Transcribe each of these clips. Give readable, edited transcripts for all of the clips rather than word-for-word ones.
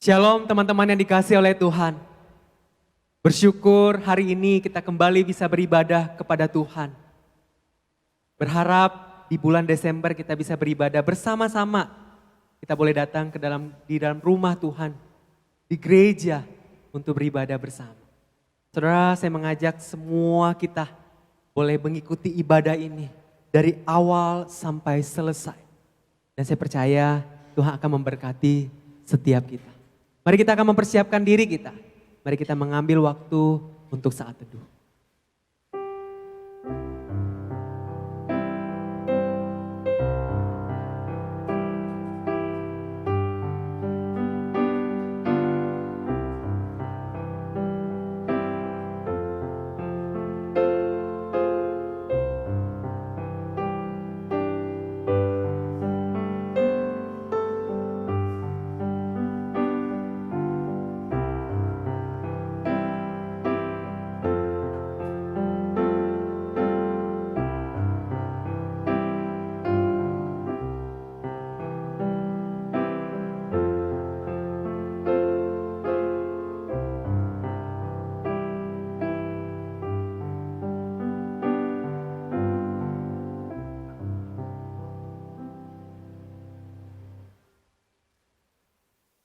Shalom teman-teman yang dikasihi oleh Tuhan. Bersyukur hari ini kita kembali bisa beribadah kepada Tuhan. Berharap di bulan Desember kita bisa beribadah bersama-sama. Kita boleh datang di dalam rumah Tuhan, di gereja untuk beribadah bersama. Saudara, saya mengajak semua kita boleh mengikuti ibadah ini dari awal sampai selesai. Dan saya percaya Tuhan akan memberkati setiap kita. Mari kita akan mempersiapkan diri kita. Mari kita mengambil waktu untuk saat teduh.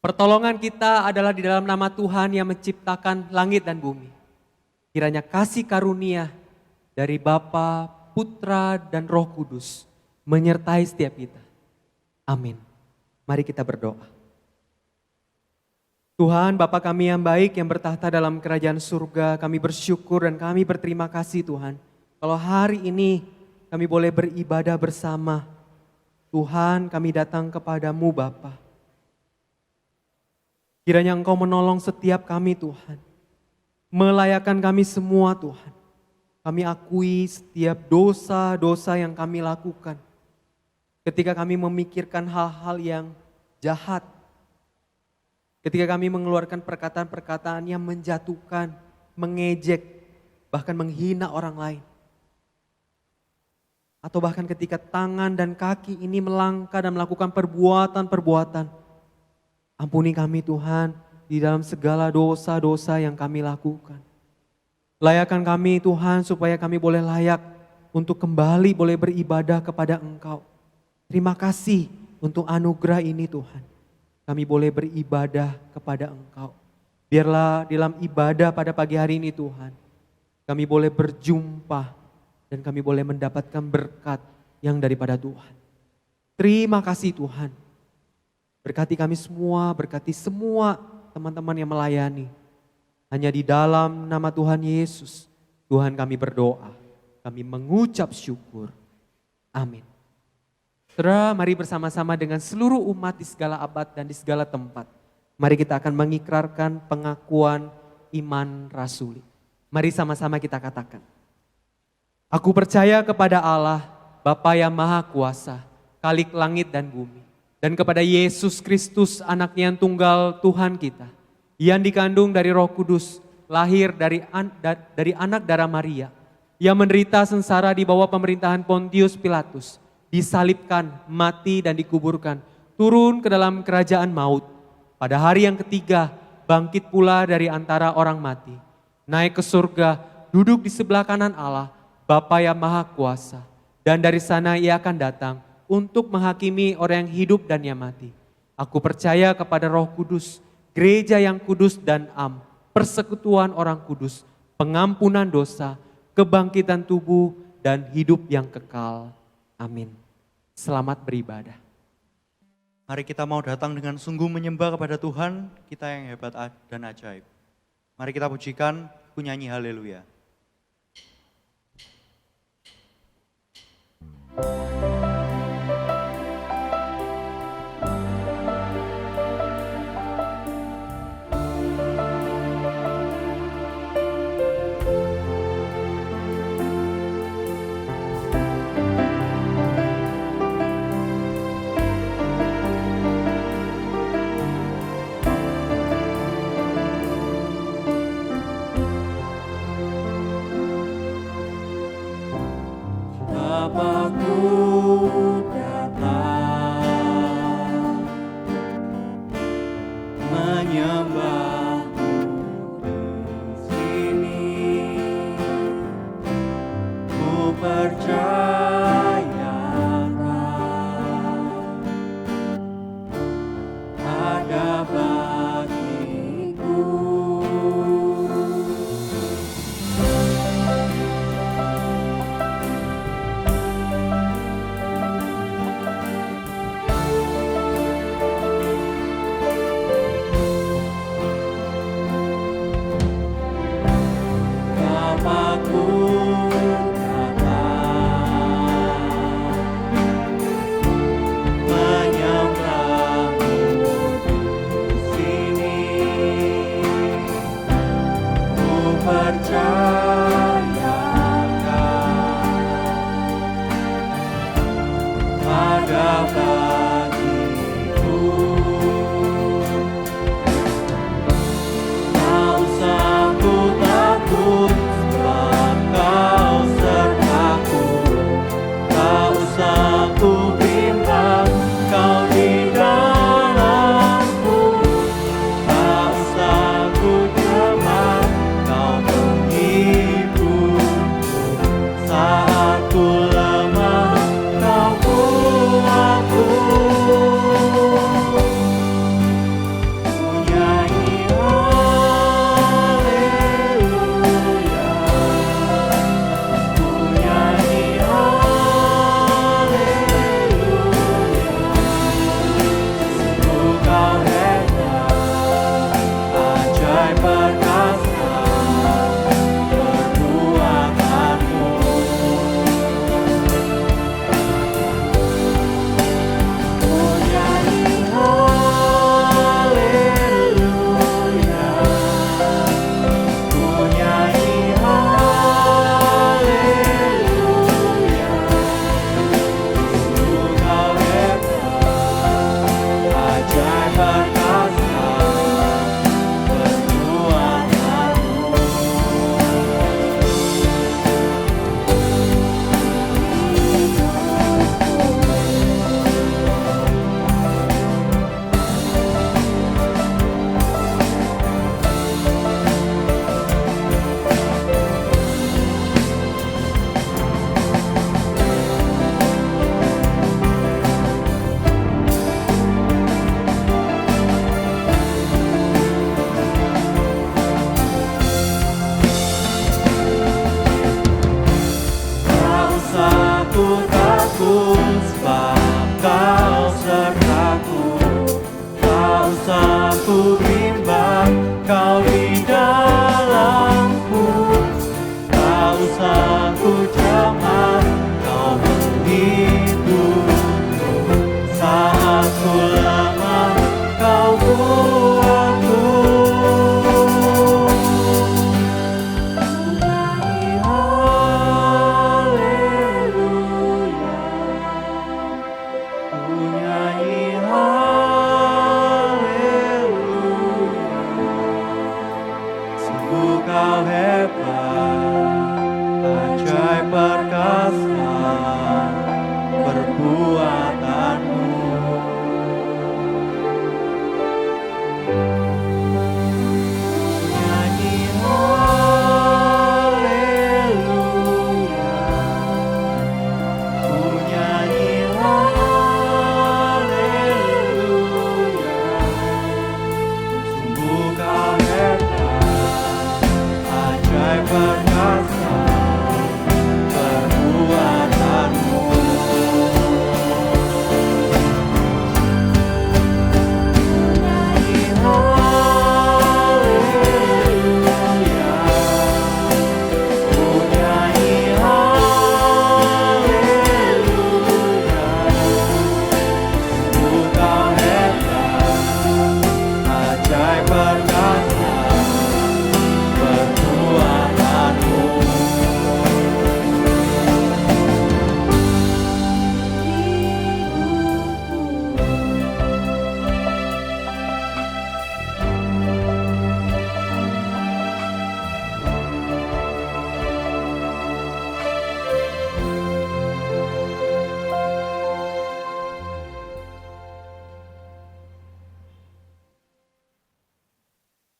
Pertolongan kita adalah di dalam nama Tuhan yang menciptakan langit dan bumi. Kiranya kasih karunia dari Bapa, Putra, dan Roh Kudus menyertai setiap kita. Amin. Mari kita berdoa. Tuhan, Bapa kami yang baik yang bertahta dalam kerajaan surga, kami bersyukur dan kami berterima kasih Tuhan. Kalau hari ini kami boleh beribadah bersama. Tuhan, kami datang kepadamu Bapa. Kiranya Engkau menolong setiap kami Tuhan. Melayakkan kami semua Tuhan. Kami akui setiap dosa-dosa yang kami lakukan. Ketika kami memikirkan hal-hal yang jahat. Ketika kami mengeluarkan perkataan-perkataan yang menjatuhkan, mengejek, bahkan menghina orang lain. Atau bahkan ketika tangan dan kaki ini melangkah dan melakukan perbuatan-perbuatan. Ampuni kami Tuhan di dalam segala dosa-dosa yang kami lakukan. Layakkan kami Tuhan supaya kami boleh layak untuk kembali boleh beribadah kepada Engkau. Terima kasih untuk anugerah ini Tuhan. Kami boleh beribadah kepada Engkau. Biarlah dalam ibadah pada pagi hari ini Tuhan. Kami boleh berjumpa dan kami boleh mendapatkan berkat yang daripada Tuhan. Terima kasih Tuhan. Berkati kami semua, berkati semua teman-teman yang melayani. Hanya di dalam nama Tuhan Yesus, Tuhan kami berdoa. Kami mengucap syukur. Amin. Saudara, mari bersama-sama dengan seluruh umat di segala abad dan di segala tempat. Mari kita akan mengikrarkan pengakuan iman rasuli. Mari sama-sama kita katakan. Aku percaya kepada Allah, Bapa yang Maha Kuasa, Khalik langit dan bumi. Dan kepada Yesus Kristus anaknya yang tunggal Tuhan kita. Yang dikandung dari Roh Kudus, lahir dari anak darah Maria. Yang menderita sengsara di bawah pemerintahan Pontius Pilatus. Disalibkan, mati dan dikuburkan. Turun ke dalam kerajaan maut. Pada hari yang ketiga bangkit pula dari antara orang mati. Naik ke surga, duduk di sebelah kanan Allah, Bapa yang Maha Kuasa. Dan dari sana ia akan datang untuk menghakimi orang yang hidup dan yang mati. Aku percaya kepada Roh Kudus, gereja yang kudus dan persekutuan orang kudus, pengampunan dosa, kebangkitan tubuh, dan hidup yang kekal. Amin. Selamat beribadah. Mari kita mau datang dengan sungguh menyembah kepada Tuhan, kita yang hebat dan ajaib. Mari kita pujikan, nyanyi haleluya. Bapa-Ku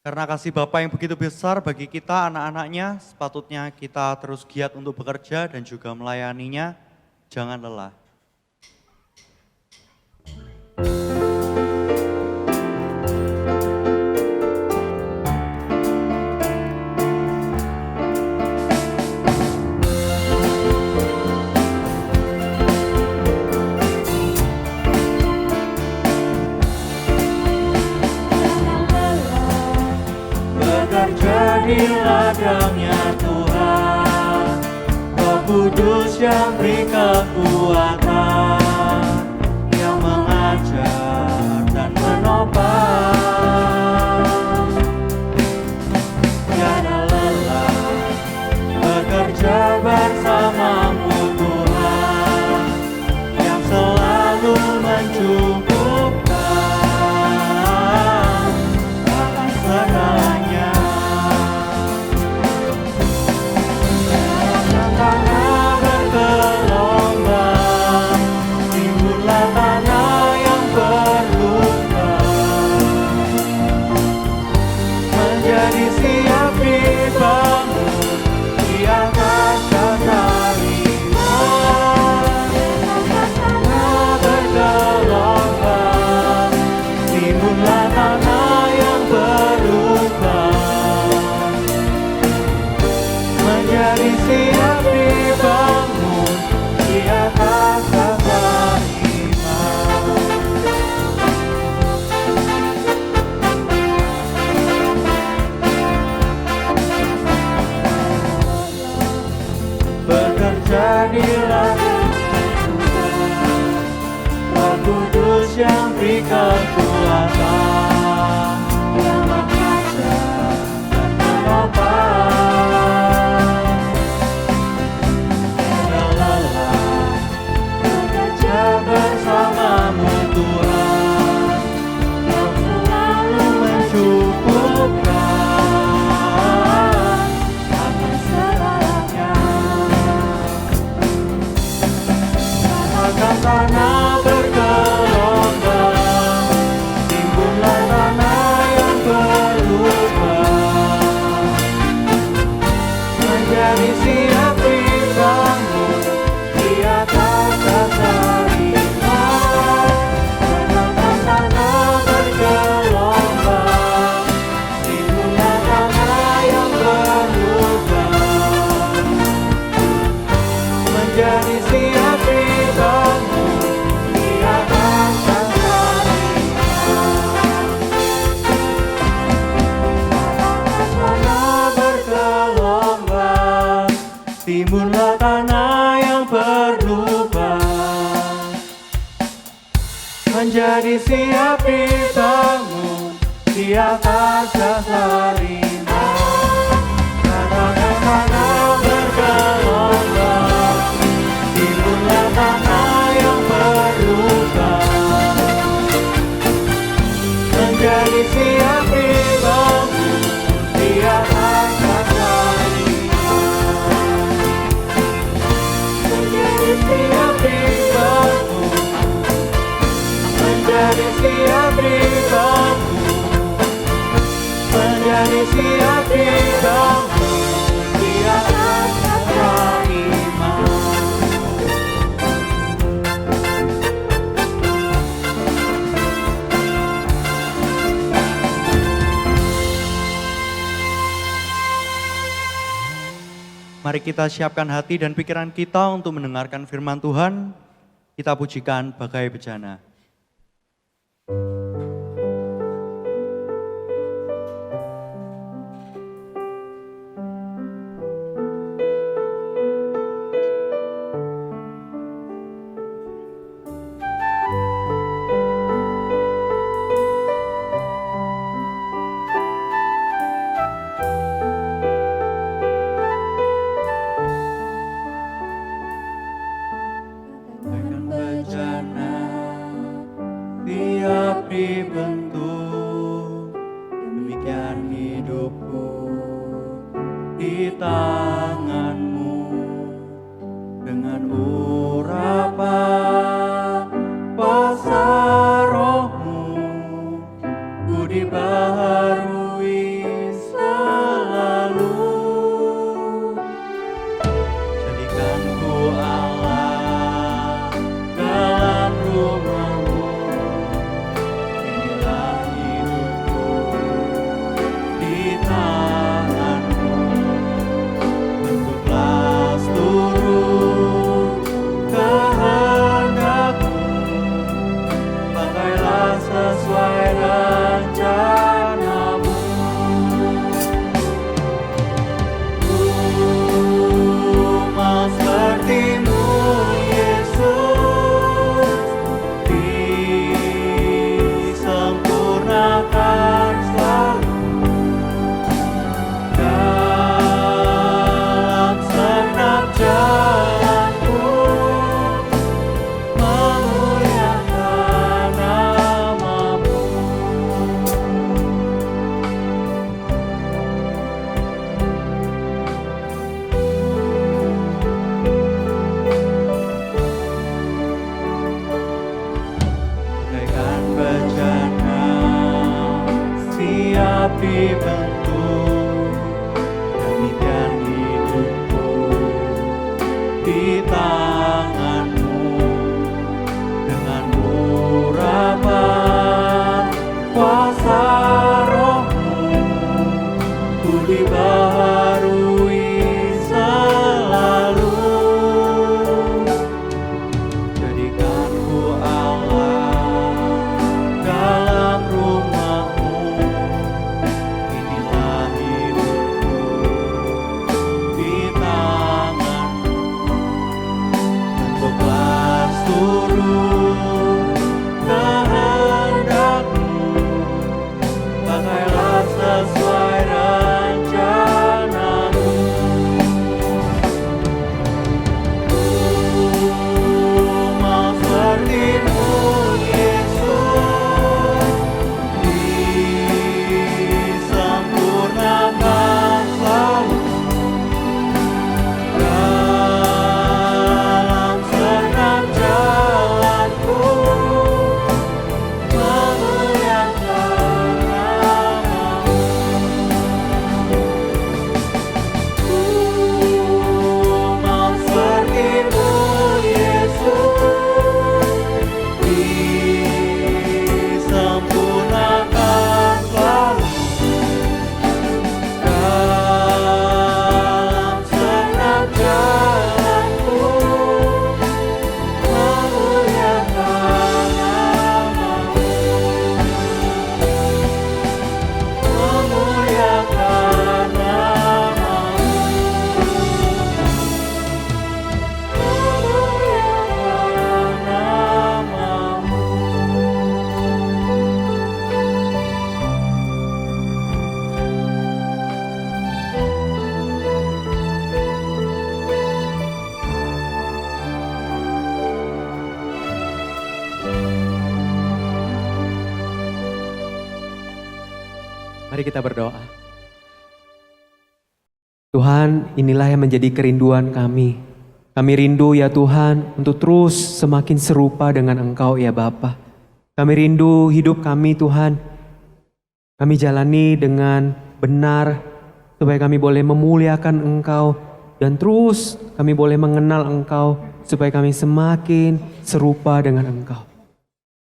Karena kasih Bapa yang begitu besar bagi kita anak-anaknya, sepatutnya kita terus giat untuk bekerja dan juga melayaninya, jangan lelah. Di ladangnya Tuhan, Roh Kudus yang beri kekuatan, yang mengajar dan menopang. Tiada lelah menjadi siap dibangun di atas dasar iman. Bekerja di ladang Roh Kudus yang beri kekuatan, yang mengajar dan menopang. Jangan lelah bekerja bersamamu Tuhan, yang selalu mencukupkan akan segalanya. Katakan tanah bergelombang, timbullah tanah yang berubah, menjadi siap dibangun di atas dasar iman. Katakan tanah bergelombang, timbullah tanah yang berubah, menjadi siap dibangun di atas dasar iman. Tanah bergelombang, timbullah tanah yang berubah, menjadi siap dibangun di atas dasar iman. Katakan tanah bergelombang, timbullah tanah yang berubah, menjadi siap dibangun di atas dasar iman. Menjadi siap dibangun, menjadi siap dibangun, menjadi siap dibangun di atas dasar iman. Mari kita siapkan hati dan pikiran kita untuk mendengarkan firman Tuhan. Kita pujikan bagai bejana. Bagaikan bejana tiap dibentuk, demikian hidupku di tanganmu. Dengan urapan pasar rohmu, ku dibaharui selalu. Jadikan ku Allah dalam rumahmu, inilah hidupku di tanganmu. Bentuklah seluruh kehendak Mari kita berdoa. Tuhan, inilah yang menjadi kerinduan kami. Kami rindu ya Tuhan untuk terus semakin serupa dengan Engkau ya Bapa. Kami rindu hidup kami Tuhan. Kami jalani dengan benar supaya kami boleh memuliakan Engkau. Dan terus kami boleh mengenal Engkau supaya kami semakin serupa dengan Engkau.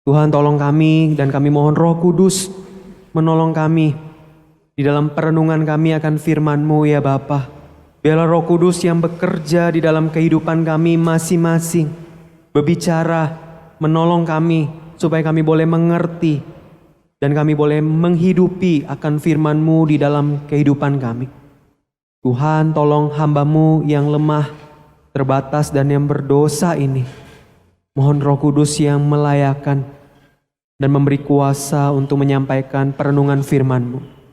Tuhan tolong kami dan kami mohon Roh Kudus menolong kami di dalam perenungan kami akan firman-Mu ya Bapa. Biarlah Roh Kudus yang bekerja di dalam kehidupan kami masing-masing, berbicara, menolong kami supaya kami boleh mengerti dan kami boleh menghidupi akan firman-Mu di dalam kehidupan kami. Tuhan tolong hamba-Mu yang lemah, terbatas dan yang berdosa ini. Mohon Roh Kudus yang melayakan dan memberi kuasa untuk menyampaikan perenungan firman-Mu.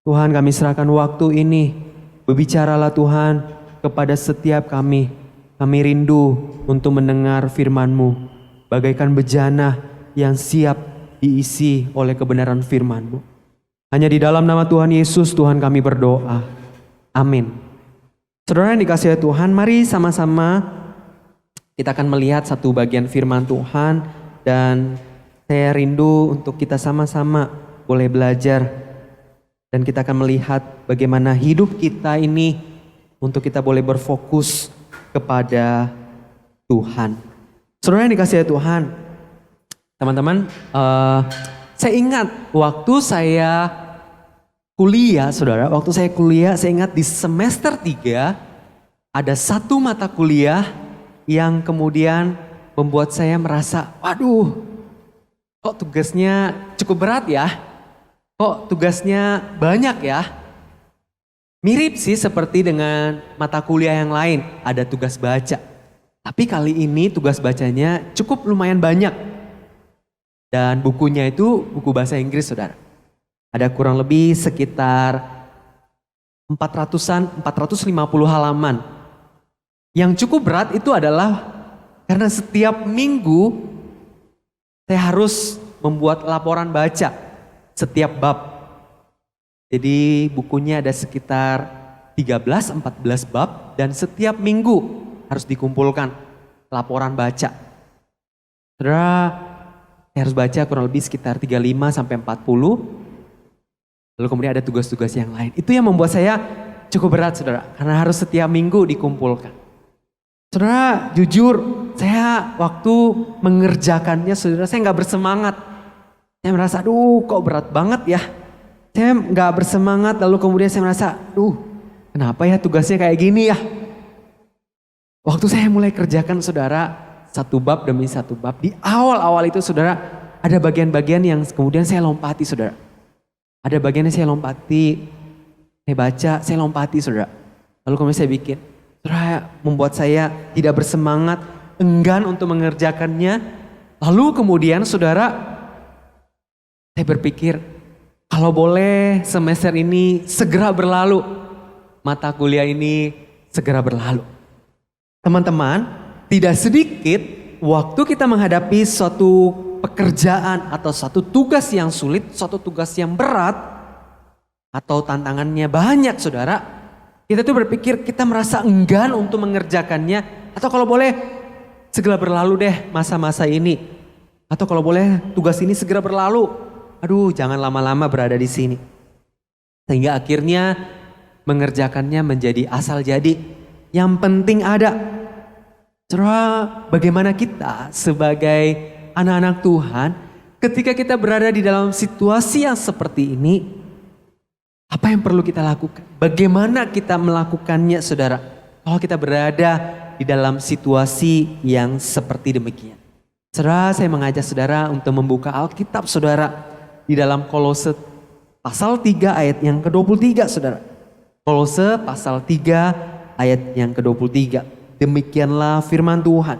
Tuhan, kami serahkan waktu ini. Berbicaralah Tuhan kepada setiap kami. Kami rindu untuk mendengar firman-Mu. Bagaikan bejana yang siap diisi oleh kebenaran firman-Mu. Hanya di dalam nama Tuhan Yesus Tuhan kami berdoa. Amin. Saudara yang dikasihi Tuhan, mari sama-sama kita akan melihat satu bagian firman Tuhan. Dan saya rindu untuk kita sama-sama boleh belajar. Dan kita akan melihat bagaimana hidup kita ini untuk kita boleh berfokus kepada Tuhan. Saudara yang dikasihi Tuhan, teman-teman, saya ingat waktu saya kuliah, saudara, saya ingat di semester 3 ada satu mata kuliah yang kemudian membuat saya merasa, waduh, kok tugasnya cukup berat ya? Kok tugasnya banyak ya? Mirip sih seperti dengan mata kuliah yang lain, ada tugas baca. Tapi kali ini tugas bacanya cukup lumayan banyak. Dan bukunya itu buku bahasa Inggris, saudara. Ada kurang lebih sekitar 450 halaman. Yang cukup berat itu adalah karena setiap minggu saya harus membuat laporan baca. Setiap bab. Jadi bukunya ada sekitar 13-14 bab dan setiap minggu harus dikumpulkan laporan baca. Saudara, saya harus baca kurang lebih sekitar 35-40. Lalu kemudian ada tugas-tugas yang lain. Itu yang membuat saya cukup berat, saudara. Karena harus setiap minggu dikumpulkan. Saudara, jujur saya waktu mengerjakannya, saudara, saya nggak bersemangat. Saya merasa, aduh kok berat banget ya. Saya gak bersemangat, lalu kemudian saya merasa, kenapa ya tugasnya kayak gini ya. Waktu saya mulai kerjakan, saudara, satu bab demi satu bab. Di awal-awal itu, saudara, ada bagian-bagian yang kemudian saya lompati, saudara. Ada bagian yang saya lompati, saya baca, saya lompati, saudara. Lalu kemudian saya bikin. Saudara, membuat saya tidak bersemangat, enggan untuk mengerjakannya. Lalu kemudian, saudara, saya berpikir, kalau boleh semester ini segera berlalu, mata kuliah ini segera berlalu. Teman-teman, tidak sedikit waktu kita menghadapi suatu pekerjaan atau suatu tugas yang sulit, suatu tugas yang berat, atau tantangannya banyak, saudara. Kita tuh berpikir kita merasa enggan untuk mengerjakannya, atau kalau boleh segera berlalu deh masa-masa ini. Atau kalau boleh tugas ini segera berlalu. Aduh, jangan lama-lama berada di sini. Sehingga akhirnya mengerjakannya menjadi asal jadi. Yang penting ada. Saudara, bagaimana kita sebagai anak-anak Tuhan ketika kita berada di dalam situasi yang seperti ini, apa yang perlu kita lakukan? Bagaimana kita melakukannya, saudara? Kalau kita berada di dalam situasi yang seperti demikian. Saudara, saya mengajak saudara untuk membuka Alkitab, saudara. Di dalam Kolose pasal 3 ayat yang ke-23, saudara. Kolose pasal 3 ayat yang ke-23. Demikianlah firman Tuhan.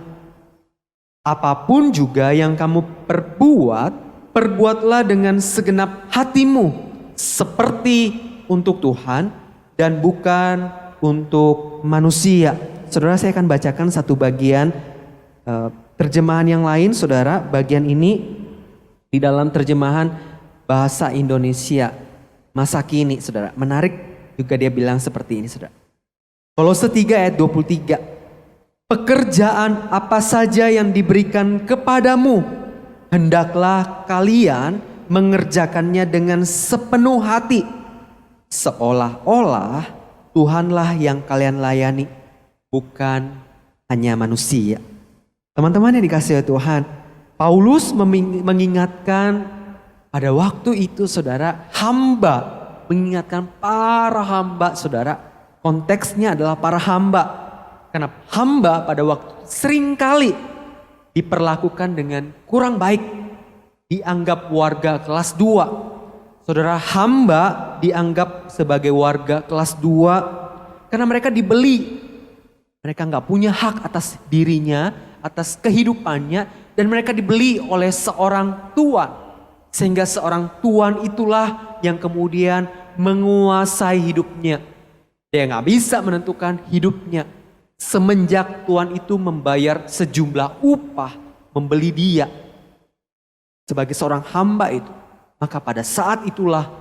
Apapun juga yang kamu perbuat, perbuatlah dengan segenap hatimu. Seperti untuk Tuhan dan bukan untuk manusia. Saudara, saya akan bacakan satu bagian terjemahan yang lain, saudara. Bagian ini di dalam terjemahan bahasa Indonesia. masa kini, saudara. Menarik juga dia bilang seperti ini, saudara. Kolose 3 ayat 23. Pekerjaan apa saja yang diberikan kepadamu, hendaklah kalian mengerjakannya dengan sepenuh hati. Seolah-olah Tuhanlah yang kalian layani, bukan hanya manusia. Teman-teman yang dikasihi Tuhan, Paulus mengingatkan pada waktu itu, saudara, mengingatkan para hamba, saudara. Konteksnya adalah para hamba. Karena hamba pada waktu seringkali diperlakukan dengan kurang baik. Dianggap warga kelas 2. Saudara, hamba dianggap sebagai warga kelas 2 karena mereka dibeli. Mereka nggak punya hak atas dirinya, atas kehidupannya, dan mereka dibeli oleh seorang tuan. Sehingga seorang tuan itulah yang kemudian menguasai hidupnya. Dia nggak bisa menentukan hidupnya. Semenjak tuan itu membayar sejumlah upah, membeli dia sebagai seorang hamba itu. Maka pada saat itulah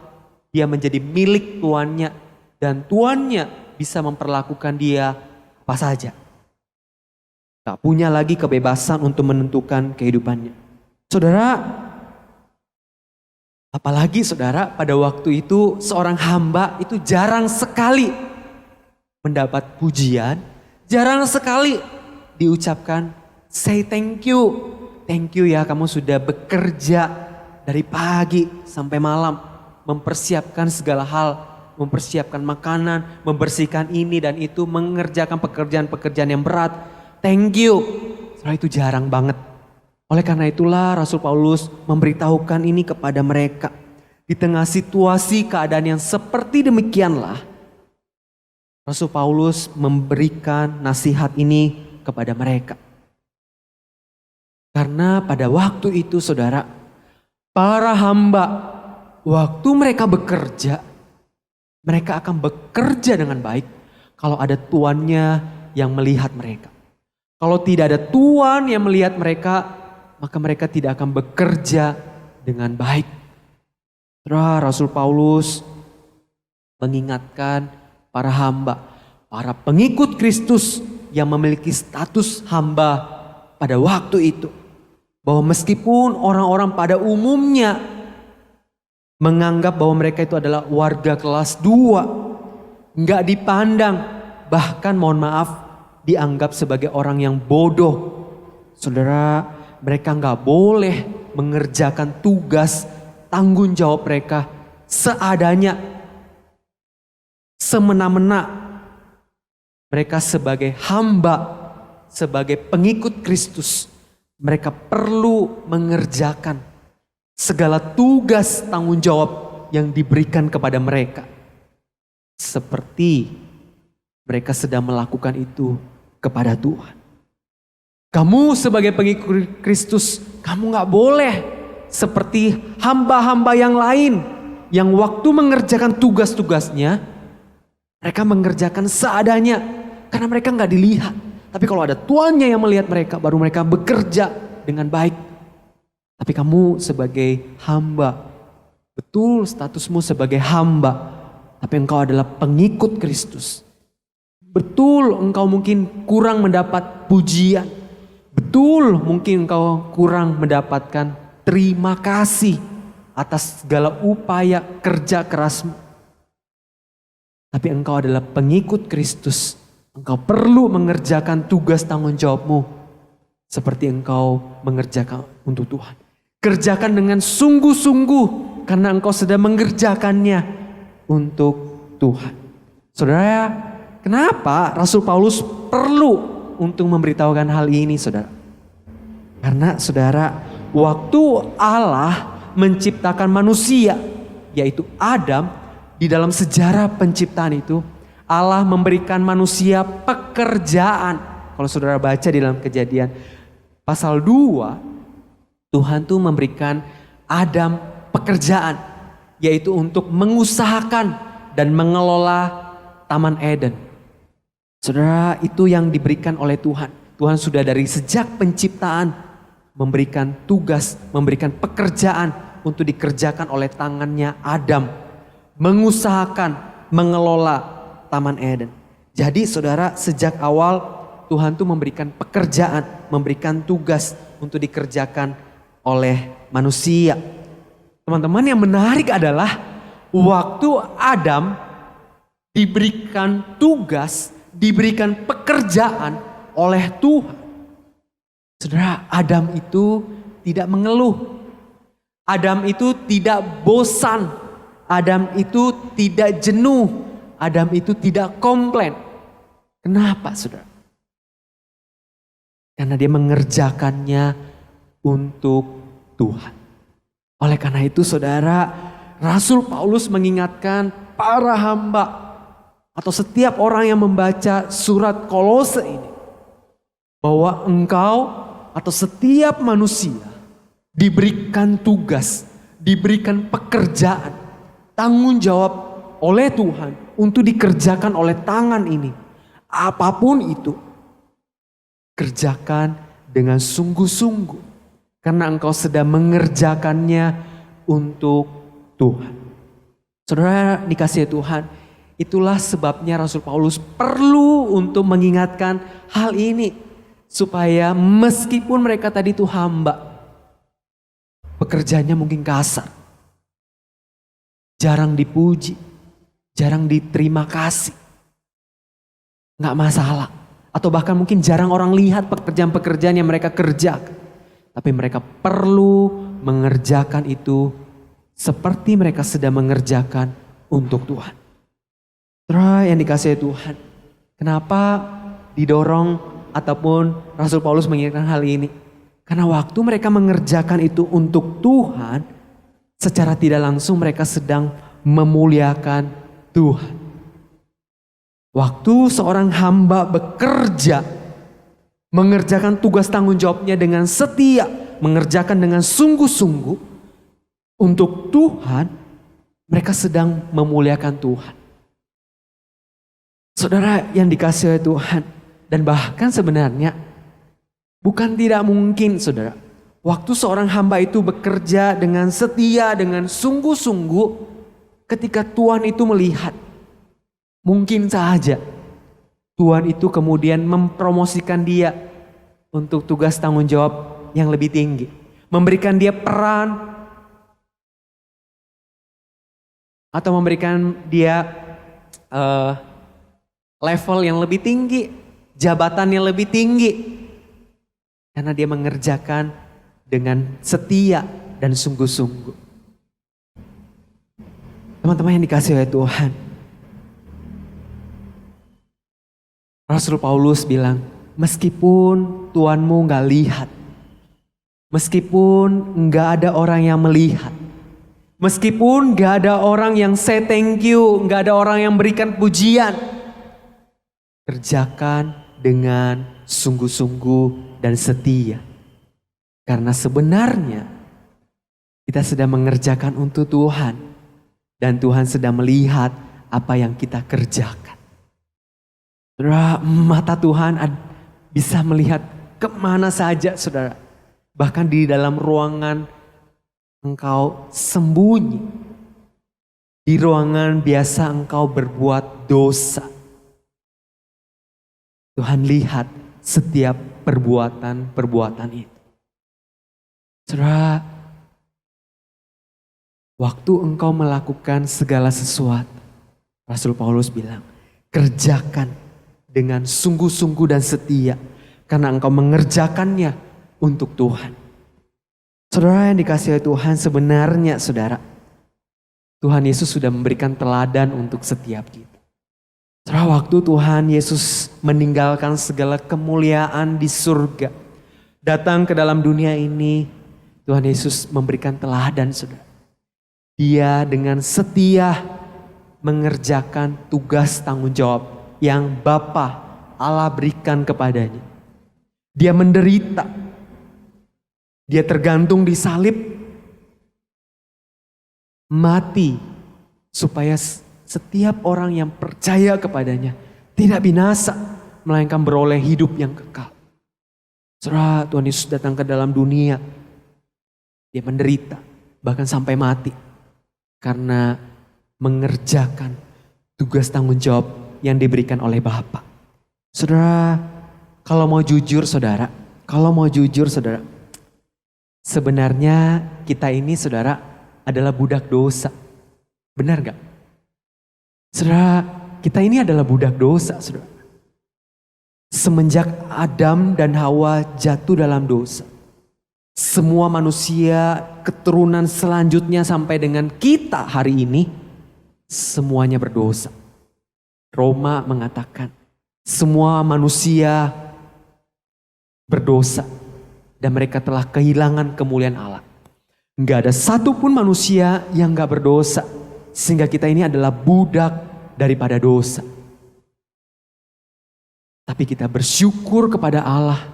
dia menjadi milik tuannya. Dan tuannya bisa memperlakukan dia apa saja. Gak punya lagi kebebasan untuk menentukan kehidupannya. Saudara, apalagi saudara pada waktu itu seorang hamba itu jarang sekali mendapat pujian. Jarang sekali diucapkan say thank you. Thank you ya, kamu sudah bekerja dari pagi sampai malam. Mempersiapkan segala hal. Mempersiapkan makanan, membersihkan ini dan itu. Mengerjakan pekerjaan-pekerjaan yang berat. Thank you. Setelah itu jarang banget. Oleh karena itulah Rasul Paulus memberitahukan ini kepada mereka. Di tengah situasi keadaan yang seperti demikianlah, Rasul Paulus memberikan nasihat ini kepada mereka. Karena pada waktu itu, saudara, para hamba, waktu mereka bekerja, mereka akan bekerja dengan baik kalau ada tuannya yang melihat mereka. Kalau tidak ada tuan yang melihat mereka, maka mereka tidak akan bekerja dengan baik. Rasul Paulus mengingatkan para hamba, para pengikut Kristus yang memiliki status hamba pada waktu itu. Bahwa meskipun orang-orang pada umumnya menganggap bahwa mereka itu adalah warga kelas 2. Nggak dipandang, bahkan mohon maaf dianggap sebagai orang yang bodoh. Saudara, mereka nggak boleh mengerjakan tugas tanggung jawab mereka seadanya, semena-mena. Mereka sebagai hamba, sebagai pengikut Kristus, mereka perlu mengerjakan segala tugas tanggung jawab yang diberikan kepada mereka. Seperti mereka sedang melakukan itu kepada Tuhan. Kamu sebagai pengikut Kristus, kamu gak boleh seperti hamba-hamba yang lain yang waktu mengerjakan tugas-tugasnya, mereka mengerjakan seadanya karena mereka gak dilihat. Tapi kalau ada tuannya yang melihat mereka, baru mereka bekerja dengan baik. Tapi kamu sebagai hamba, betul statusmu sebagai hamba, tapi engkau adalah pengikut Kristus. Betul engkau mungkin kurang mendapat pujian. Betul mungkin engkau kurang mendapatkan terima kasih atas segala upaya kerja kerasmu. Tapi engkau adalah pengikut Kristus. Engkau perlu mengerjakan tugas tanggung jawabmu seperti engkau mengerjakan untuk Tuhan. Kerjakan dengan sungguh-sungguh karena engkau sedang mengerjakannya untuk Tuhan. Saudara, kenapa Rasul Paulus perlu untuk memberitahukan hal ini, saudara? Karena saudara, waktu Allah menciptakan manusia, yaitu Adam, di dalam sejarah penciptaan itu, Allah memberikan manusia pekerjaan. Kalau saudara baca di dalam Kejadian pasal 2, Tuhan tuh memberikan Adam pekerjaan, yaitu untuk mengusahakan dan mengelola Taman Eden. Saudara, itu yang diberikan oleh Tuhan. Tuhan sudah dari sejak penciptaan memberikan tugas, memberikan pekerjaan untuk dikerjakan oleh tangannya Adam. mengusahakan, mengelola Taman Eden. Jadi saudara, sejak awal Tuhan tuh memberikan pekerjaan, memberikan tugas untuk dikerjakan oleh manusia. Teman-teman, yang menarik adalah waktu Adam diberikan tugas, diberikan pekerjaan oleh Tuhan. Saudara, Adam itu tidak mengeluh. Adam itu tidak bosan. Adam itu tidak jenuh. Adam itu tidak komplain. Kenapa, saudara? Karena dia mengerjakannya untuk Tuhan. Oleh karena itu, saudara, Rasul Paulus mengingatkan para hamba atau setiap orang yang membaca surat Kolose ini, bahwa engkau atau setiap manusia diberikan tugas, diberikan pekerjaan, tanggung jawab oleh Tuhan untuk dikerjakan oleh tangan ini. Apapun itu, kerjakan dengan sungguh-sungguh, karena engkau sedang mengerjakannya untuk Tuhan. Saudara dikasihi Tuhan, itulah sebabnya Rasul Paulus perlu untuk mengingatkan hal ini, supaya meskipun mereka tadi itu hamba, pekerjaannya mungkin kasar, jarang dipuji, jarang diterima kasih, nggak masalah. Atau bahkan mungkin jarang orang lihat pekerjaan-pekerjaan yang mereka kerjakan. Tapi mereka perlu mengerjakan itu seperti mereka sedang mengerjakan untuk Tuhan. Saudara yang dikasihi Tuhan, kenapa didorong ataupun Rasul Paulus mengingatkan hal ini? Karena waktu mereka mengerjakan itu untuk Tuhan, secara tidak langsung mereka sedang memuliakan Tuhan. Waktu seorang hamba bekerja, mengerjakan tugas tanggung jawabnya dengan setia, mengerjakan dengan sungguh-sungguh untuk Tuhan, mereka sedang memuliakan Tuhan. Saudara yang dikasihi Tuhan, dan bahkan sebenarnya bukan tidak mungkin, saudara, waktu seorang hamba itu bekerja dengan setia, dengan sungguh-sungguh, ketika Tuhan itu melihat, mungkin saja Tuhan itu kemudian mempromosikan dia untuk tugas tanggung jawab yang lebih tinggi. Memberikan dia peran atau memberikan dia level yang lebih tinggi, jabatan yang lebih tinggi. Karena dia mengerjakan dengan setia dan sungguh-sungguh. Teman-teman yang dikasihi oleh Tuhan, Rasul Paulus bilang, meskipun Tuhanmu gak lihat, meskipun gak ada orang yang melihat, meskipun gak ada orang yang say thank you, gak ada orang yang berikan pujian, kerjakan dengan sungguh-sungguh dan setia. Karena sebenarnya kita sedang mengerjakan untuk Tuhan, dan Tuhan sedang melihat apa yang kita kerjakan. Saudara, mata Tuhan bisa melihat kemana saja, saudara. Bahkan di dalam ruangan engkau sembunyi. Di ruangan biasa engkau berbuat dosa. Tuhan lihat setiap perbuatan-perbuatan itu. Saudara, waktu engkau melakukan segala sesuatu, Rasul Paulus bilang, kerjakan dengan sungguh-sungguh dan setia, karena engkau mengerjakannya untuk Tuhan. Saudara yang dikasihi Tuhan, sebenarnya saudara, Tuhan Yesus sudah memberikan teladan untuk setiap kita. Saudara, waktu Tuhan Yesus meninggalkan segala kemuliaan di surga, datang ke dalam dunia ini, Tuhan Yesus memberikan teladan, saudara. Dia dengan setia mengerjakan tugas tanggung jawab yang Bapa Allah berikan kepadanya. Dia menderita. Dia tergantung di salib. Mati. Supaya setiap orang yang percaya kepadanya tidak binasa, melainkan beroleh hidup yang kekal. Saudara, Tuhan Yesus datang ke dalam dunia. Dia menderita. Bahkan sampai mati. Karena mengerjakan tugas tanggung jawab yang diberikan oleh Bapa. Saudara, kalau mau jujur saudara, sebenarnya kita ini saudara adalah budak dosa. Benar gak? Saudara, kita ini adalah budak dosa saudara. Semenjak Adam dan Hawa jatuh dalam dosa, semua manusia keturunan selanjutnya sampai dengan kita hari ini, semuanya berdosa. Roma mengatakan, semua manusia berdosa dan mereka telah kehilangan kemuliaan Allah. Enggak ada satupun manusia yang enggak berdosa, sehingga kita ini adalah budak daripada dosa. Tapi kita bersyukur kepada Allah.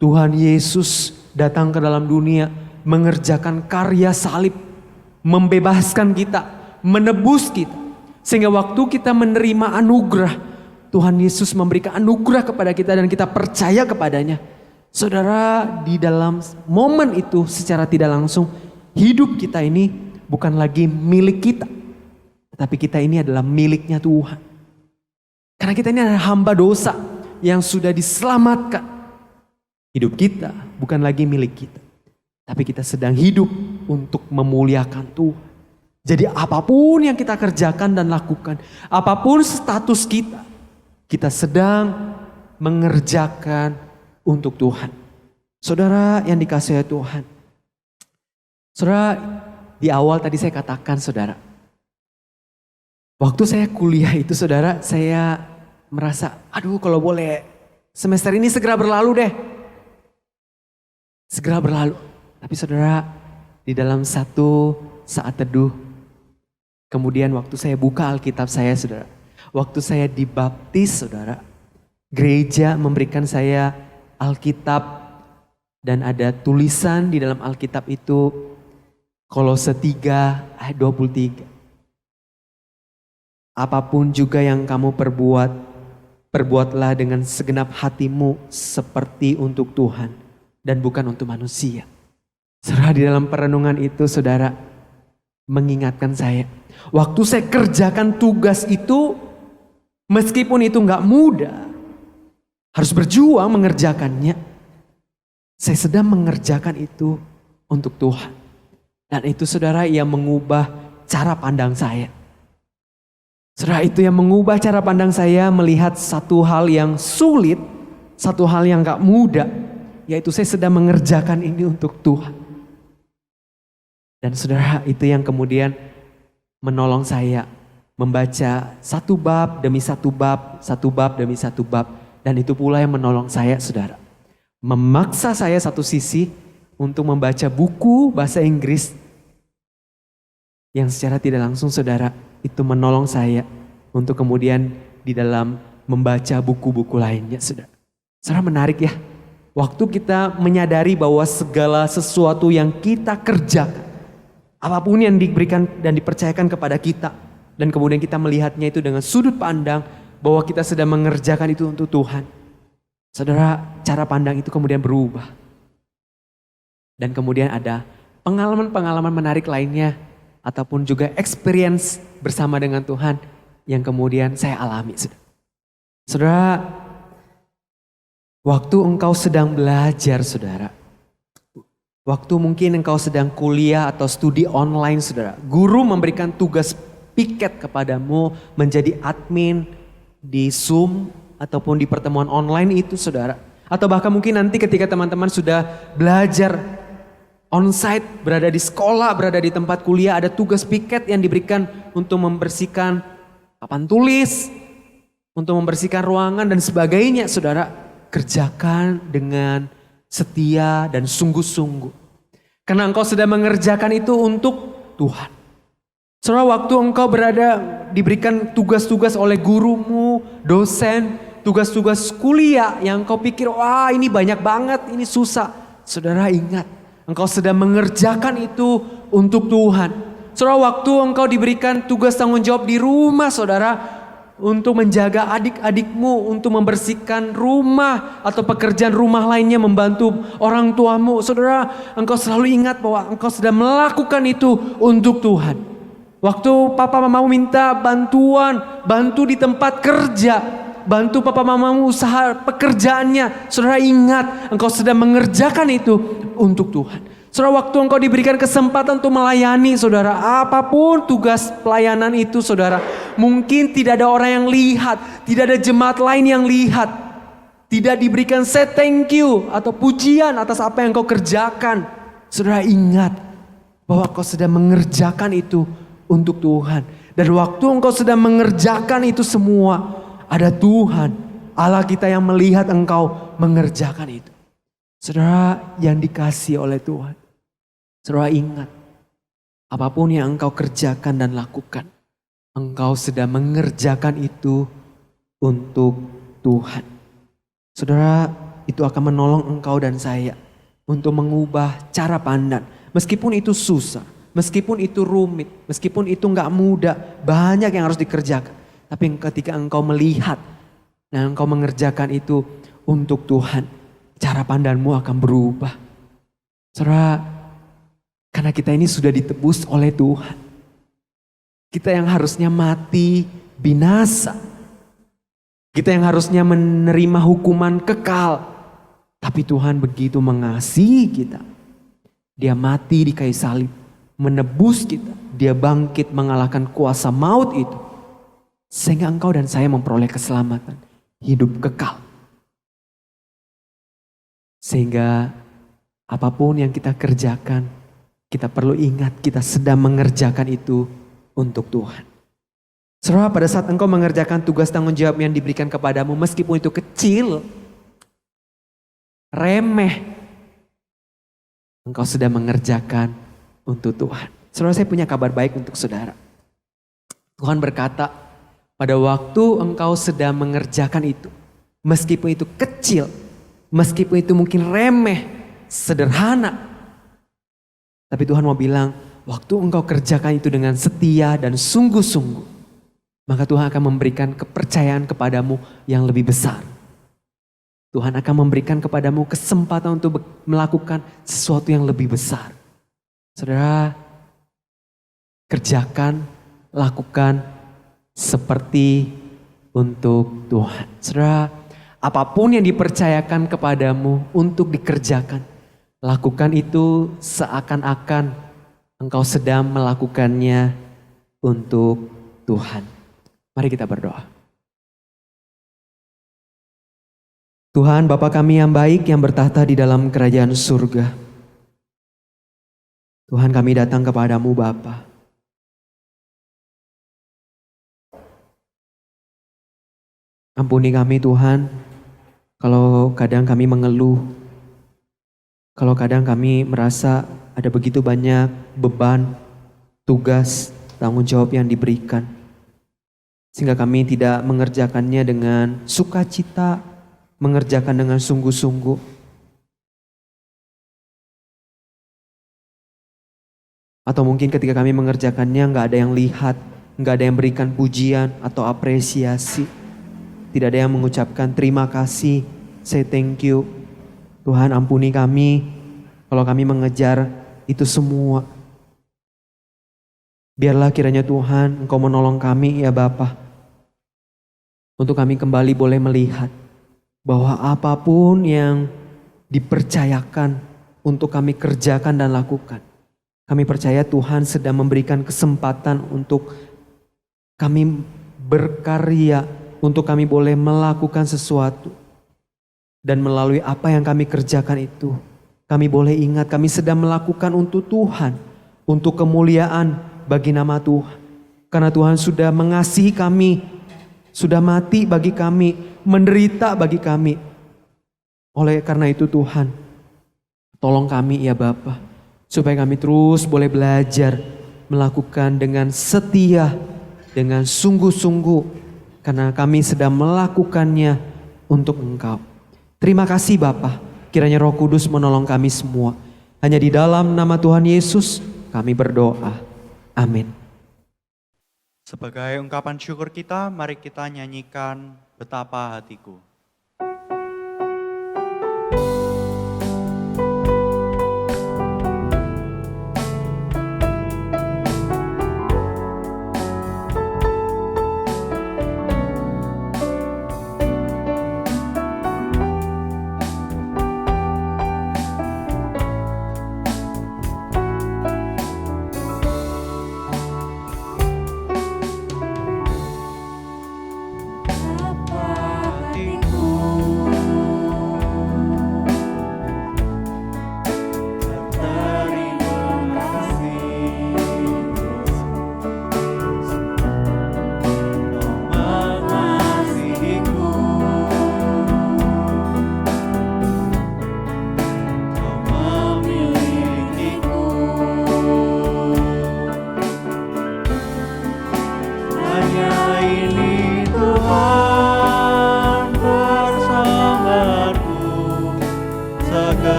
Tuhan Yesus datang ke dalam dunia, mengerjakan karya salib, membebaskan kita, menebus kita. Sehingga waktu kita menerima anugerah, Tuhan Yesus memberikan anugerah kepada kita dan kita percaya kepadanya. Saudara, di dalam momen itu secara tidak langsung, hidup kita ini bukan lagi milik kita. Tapi kita ini adalah miliknya Tuhan. Karena kita ini adalah hamba dosa yang sudah diselamatkan. Hidup kita bukan lagi milik kita. Tapi kita sedang hidup untuk memuliakan Tuhan. Jadi apapun yang kita kerjakan dan lakukan, apapun status kita, kita sedang mengerjakan untuk Tuhan. Saudara yang dikasihi Tuhan. Saudara, di awal tadi saya katakan saudara, waktu saya kuliah itu saudara, saya merasa, aduh kalau boleh semester ini segera berlalu deh. Segera berlalu. Tapi saudara, di dalam satu saat teduh, kemudian waktu saya buka Alkitab saya saudara, waktu saya dibaptis saudara, gereja memberikan saya Alkitab dan ada tulisan di dalam Alkitab itu Kolose 3 ayat 23. Apapun juga yang kamu perbuatlah dengan segenap hatimu seperti untuk Tuhan dan bukan untuk manusia. Saudara, di dalam perenungan itu saudara mengingatkan saya. Waktu saya kerjakan tugas itu, meskipun itu gak mudah, harus berjuang mengerjakannya. Saya sedang mengerjakan itu untuk Tuhan. Dan itu saudara yang mengubah cara pandang saya. Saudara, itu yang mengubah cara pandang saya melihat satu hal yang sulit, satu hal yang gak mudah, yaitu saya sedang mengerjakan ini untuk Tuhan. Dan saudara, itu yang kemudian menolong saya membaca satu bab demi satu bab, satu bab demi satu bab. Dan itu pula yang menolong saya saudara. Memaksa saya satu sisi untuk membaca buku bahasa Inggris yang secara tidak langsung saudara, itu menolong saya untuk kemudian di dalam membaca buku-buku lainnya saudara. Saudara, menarik ya. Waktu kita menyadari bahwa segala sesuatu yang kita kerjakan, apapun yang diberikan dan dipercayakan kepada kita, dan kemudian kita melihatnya itu dengan sudut pandang bahwa kita sedang mengerjakan itu untuk Tuhan. Saudara, cara pandang itu kemudian berubah. Dan kemudian ada pengalaman-pengalaman menarik lainnya, ataupun juga experience bersama dengan Tuhan yang kemudian saya alami. Saudara, waktu engkau sedang belajar saudara, waktu mungkin engkau sedang kuliah atau studi online saudara, guru memberikan tugas piket kepadamu menjadi admin di Zoom ataupun di pertemuan online itu saudara. Atau bahkan mungkin nanti ketika teman-teman sudah belajar onsite, berada di sekolah, berada di tempat kuliah, ada tugas piket yang diberikan untuk membersihkan papan tulis, untuk membersihkan ruangan dan sebagainya saudara. Kerjakan dengan setia dan sungguh-sungguh. Karena engkau sedang mengerjakan itu untuk Tuhan. Saudara, waktu engkau diberikan tugas-tugas oleh gurumu, dosen, tugas-tugas kuliah yang engkau pikir, wah ini banyak banget, ini susah. Saudara, ingat, engkau sedang mengerjakan itu untuk Tuhan. Saudara, waktu engkau diberikan tugas tanggung jawab di rumah saudara, untuk menjaga adik-adikmu, untuk membersihkan rumah atau pekerjaan rumah lainnya, membantu orang tuamu. Saudara, engkau selalu ingat bahwa engkau sedang melakukan itu untuk Tuhan. Waktu papa mamamu minta bantuan, bantu di tempat kerja, bantu papa mamamu usaha pekerjaannya. Saudara ingat, engkau sedang mengerjakan itu untuk Tuhan. Saudara, waktu engkau diberikan kesempatan untuk melayani, saudara, apapun tugas pelayanan itu, saudara, mungkin tidak ada orang yang lihat, tidak ada jemaat lain yang lihat, tidak diberikan say thank you atau pujian atas apa yang engkau kerjakan. Saudara ingat bahwa engkau sedang mengerjakan itu untuk Tuhan. Dan waktu engkau sedang mengerjakan itu semua, ada Tuhan, Allah kita yang melihat engkau mengerjakan itu. Saudara yang dikasihi oleh Tuhan. Saudara ingat, apapun yang engkau kerjakan dan lakukan, engkau sedang mengerjakan itu untuk Tuhan. Saudara, itu akan menolong engkau dan saya untuk mengubah cara pandang. Meskipun itu susah, meskipun itu rumit, meskipun itu gak mudah, banyak yang harus dikerjakan. Tapi ketika engkau melihat dan engkau mengerjakan itu untuk Tuhan, cara pandangmu akan berubah. Saudara, karena kita ini sudah ditebus oleh Tuhan. Kita yang harusnya mati binasa. Kita yang harusnya menerima hukuman kekal. Tapi Tuhan begitu mengasihi kita. Dia mati di kayu salib, menebus kita. Dia bangkit mengalahkan kuasa maut itu. Sehingga engkau dan saya memperoleh keselamatan, hidup kekal. Sehingga apapun yang kita kerjakan, kita perlu ingat kita sedang mengerjakan itu untuk Tuhan. Saudara, pada saat engkau mengerjakan tugas tanggung jawab yang diberikan kepadamu, meskipun itu kecil, remeh, engkau sedang mengerjakan untuk Tuhan. Saudara, saya punya kabar baik untuk saudara. Tuhan berkata, pada waktu engkau sedang mengerjakan itu, meskipun itu kecil, meskipun itu mungkin remeh, sederhana, tapi Tuhan mau bilang, waktu engkau kerjakan itu dengan setia dan sungguh-sungguh, maka Tuhan akan memberikan kepercayaan kepadamu yang lebih besar. Tuhan akan memberikan kepadamu kesempatan untuk melakukan sesuatu yang lebih besar. Saudara, kerjakan, lakukan seperti untuk Tuhan. Saudara, apapun yang dipercayakan kepadamu untuk dikerjakan, lakukan itu seakan-akan engkau sedang melakukannya untuk Tuhan. Mari kita berdoa. Tuhan, Bapa kami yang baik yang bertahta di dalam kerajaan surga. Tuhan, kami datang kepadamu Bapa. Ampuni kami Tuhan, kalau kadang kami mengeluh, kalau kadang kami merasa ada begitu banyak beban, tugas, tanggung jawab yang diberikan. Sehingga kami tidak mengerjakannya dengan sukacita, mengerjakan dengan sungguh-sungguh. Atau mungkin ketika kami mengerjakannya gak ada yang lihat, gak ada yang berikan pujian atau apresiasi. Tidak ada yang mengucapkan terima kasih, say thank you. Tuhan, ampuni kami kalau kami mengejar itu semua. Biarlah kiranya Tuhan Engkau menolong kami ya Bapa, untuk kami kembali boleh melihat bahwa apapun yang dipercayakan untuk kami kerjakan dan lakukan, kami percaya Tuhan sedang memberikan kesempatan untuk kami berkarya, untuk kami boleh melakukan sesuatu. Dan melalui apa yang kami kerjakan itu, kami boleh ingat kami sedang melakukan untuk Tuhan, untuk kemuliaan bagi nama Tuhan. Karena Tuhan sudah mengasihi kami, sudah mati bagi kami, menderita bagi kami. Oleh karena itu Tuhan, tolong kami ya Bapa, supaya kami terus boleh belajar melakukan dengan setia, dengan sungguh-sungguh, karena kami sedang melakukannya untuk Engkau. Terima kasih Bapa, kiranya Roh Kudus menolong kami semua. Hanya di dalam nama Tuhan Yesus kami berdoa. Amin. Sebagai ungkapan syukur kita, mari kita nyanyikan Betapa Hatiku.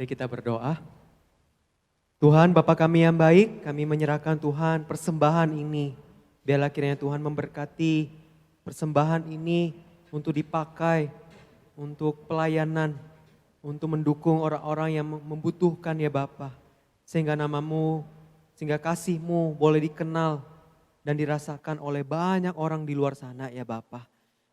Mari kita berdoa. Tuhan Bapa kami yang baik, kami menyerahkan Tuhan persembahan ini. Biarlah kiranya Tuhan memberkati persembahan ini untuk dipakai, untuk pelayanan, untuk mendukung orang-orang yang membutuhkan ya Bapa. Sehingga namamu, sehingga kasih-Mu boleh dikenal dan dirasakan oleh banyak orang di luar sana ya Bapa.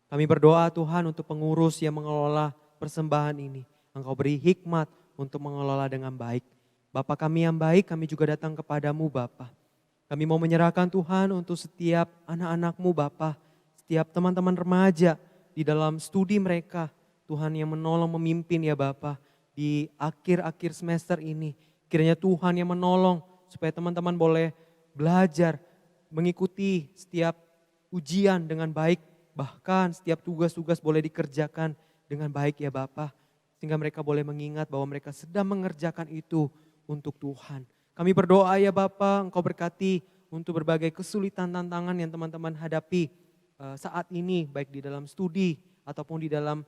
Kami berdoa Tuhan untuk pengurus yang mengelola persembahan ini. Engkau beri hikmat untuk mengelola dengan baik. Bapa kami yang baik, kami juga datang kepadamu Bapa. Kami mau menyerahkan Tuhan untuk setiap anak-anak-Mu Bapa, setiap teman-teman remaja di dalam studi mereka. Tuhan yang menolong memimpin ya Bapa di akhir-akhir semester ini. Kiranya Tuhan yang menolong supaya teman-teman boleh belajar, mengikuti setiap ujian dengan baik. Bahkan setiap tugas-tugas boleh dikerjakan dengan baik ya Bapa. Sehingga mereka boleh mengingat bahwa mereka sedang mengerjakan itu untuk Tuhan. Kami berdoa ya Bapa, Engkau berkati untuk berbagai kesulitan tantangan yang teman-teman hadapi saat ini. Baik di dalam studi ataupun di dalam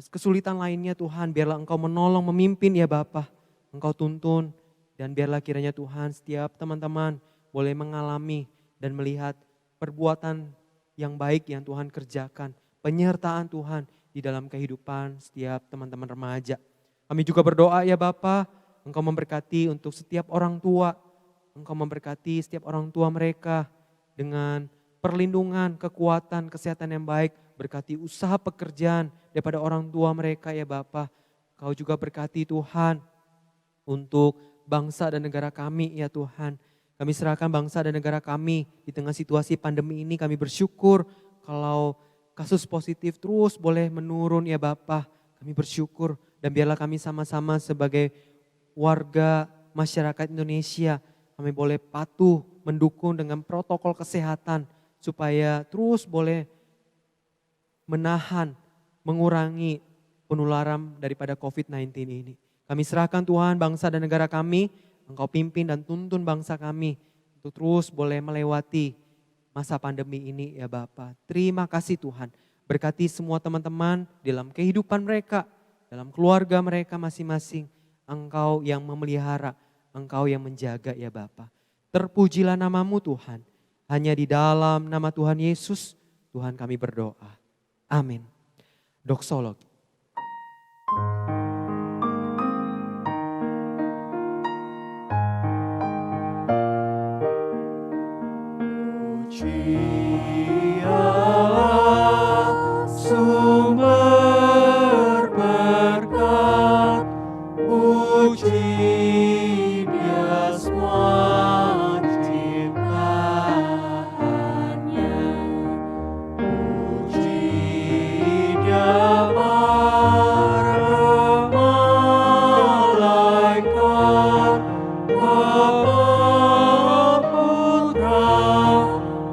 kesulitan lainnya Tuhan. Biarlah Engkau menolong memimpin ya Bapa. Engkau tuntun dan biarlah kiranya Tuhan setiap teman-teman boleh mengalami dan melihat perbuatan yang baik yang Tuhan kerjakan. Penyertaan Tuhan di dalam kehidupan setiap teman-teman remaja. Kami juga berdoa ya Bapa, Engkau memberkati untuk setiap orang tua. Engkau memberkati setiap orang tua mereka dengan perlindungan, kekuatan, kesehatan yang baik. Berkati usaha pekerjaan daripada orang tua mereka ya Bapa. Kau juga berkati Tuhan untuk bangsa dan negara kami ya Tuhan. Kami serahkan bangsa dan negara kami di tengah situasi pandemi ini. Kami bersyukur kalau kasus positif terus boleh menurun ya Bapa. Kami bersyukur dan biarlah kami sama-sama sebagai warga masyarakat Indonesia, kami boleh patuh mendukung dengan protokol kesehatan supaya terus boleh menahan, mengurangi penularan daripada COVID-19 ini. Kami serahkan Tuhan bangsa dan negara kami, Engkau pimpin dan tuntun bangsa kami untuk terus boleh melewati masa pandemi ini ya Bapa. Terima kasih Tuhan, berkati semua teman-teman dalam kehidupan mereka, dalam keluarga mereka masing-masing. Engkau yang memelihara, Engkau yang menjaga ya Bapa. Terpujilah namamu Tuhan. Hanya di dalam nama Tuhan Yesus, Tuhan kami berdoa. Amin. Doksologi. Puji Allah, sumber berkat. Puji Dia semua ciptaannya. Puji Dia para malaikat, Bapa, Putra,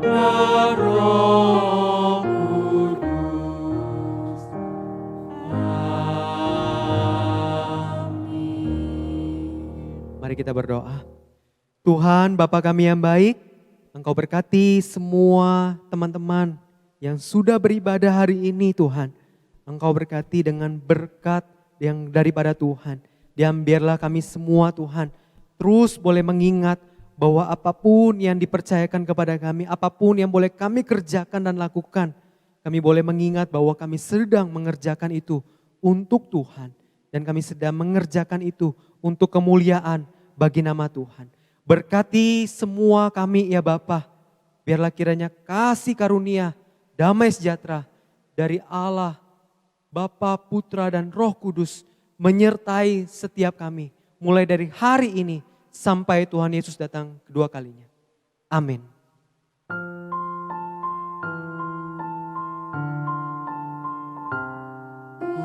dan Roh Kudus. Mari kita berdoa. Tuhan Bapa kami yang baik, Engkau berkati semua teman-teman yang sudah beribadah hari ini Tuhan. Engkau berkati dengan berkat yang daripada Tuhan. Dan biarlah kami semua Tuhan terus boleh mengingat bahwa apapun yang dipercayakan kepada kami, apapun yang boleh kami kerjakan dan lakukan, kami boleh mengingat bahwa kami sedang mengerjakan itu untuk Tuhan. Dan kami sedang mengerjakan itu untuk kemuliaan bagi nama Tuhan. Berkati semua kami ya Bapa. Biarlah kiranya kasih karunia, damai sejahtera dari Allah, Bapa, Putra dan Roh Kudus menyertai setiap kami. Mulai dari hari ini sampai Tuhan Yesus datang kedua kalinya. Amin.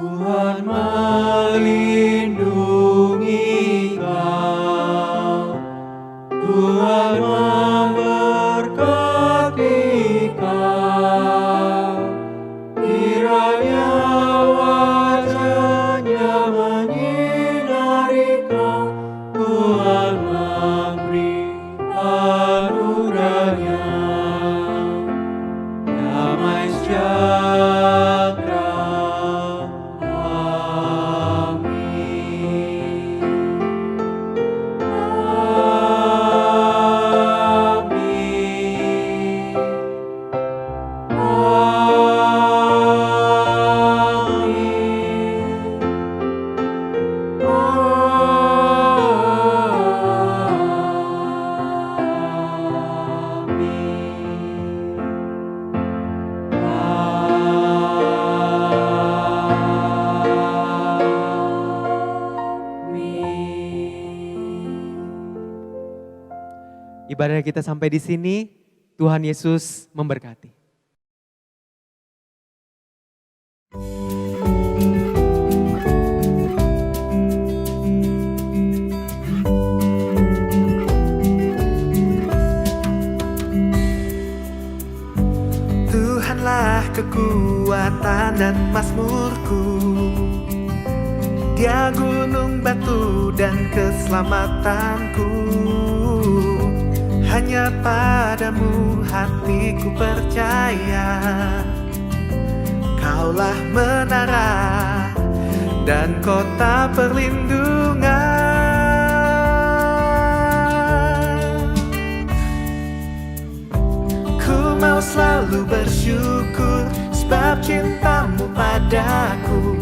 Tuhan melindungi kau, Tuhan memberkati kau, kiranya wajah-Nya menyinari kau, Tuhan memberi anugerah-Nya, damai sejahtera. Amin. Ibadah kita sampai di sini. Tuhan Yesus memberkati. Tuhanlah kekuatan dan mazmurku, Dia gunung batu dan keselamatanku. Hanya padamu hatiku percaya, Kaulah menara dan kota perlindungan. Ku mau selalu bersyukur sebab cintamu padaku.